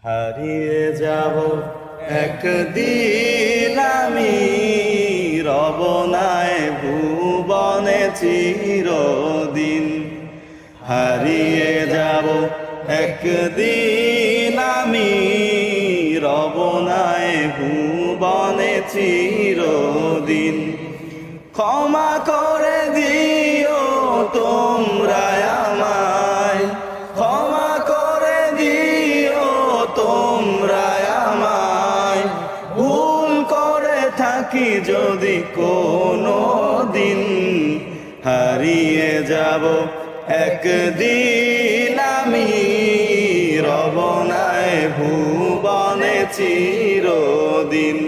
হারিয়ে যাব একদিন আমি, রব নাই ভুবনে চিরদিন। হারিয়ে যাব একদিন আমি, রব নাই ভুবনে চিরদিন। ক্ষমা করে দিও তোমরা আমায়, ক্ষমা করে দিও তোমরা আমায়। ভুল করে থাকি যদি কোনো দিন, হারিয়ে যাব একদিন আমি, রব নাই ভুবনে চিরদিন।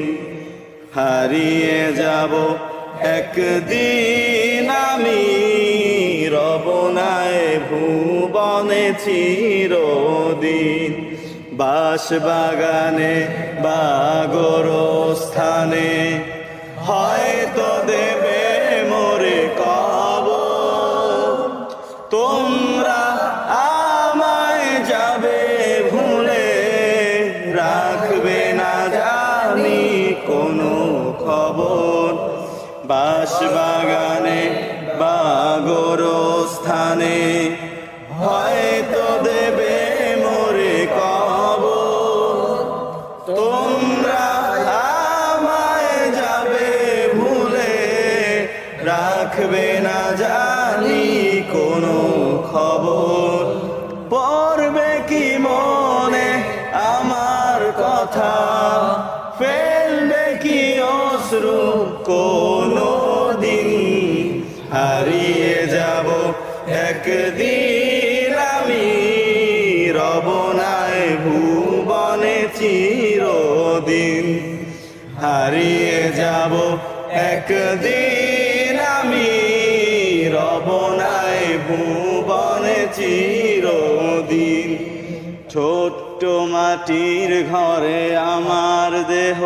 হারিয়ে যাব একদিন আমি, রব নাই ভুবনে চিরদিন। বাঁশবাগানে বা গোরস্থানে হয়তো দেবে মোরে কবর। তোমরা আমায় যাবে ভুলে, রাখবে না জানি কোনো খবর। বাঁশবাগানে বা গোরস্থানে হয়তো দেবে মোরে কবর। তোমরা আমায় যাবে ভুলে, রাখবে না জানি কোনো খবর। পড়বে কি মনে আমার কথা, ফেলবে কি অশ্রু কোনো দিন। হারিয়ে যাব একদিন আমি, রব নাই ভুবনে চিরদিন। হারিয়ে যাব একদিন আমি, রব নাই ভুবনে চিরদিন। ছোট্ট মাটির ঘরে আমার দেহ,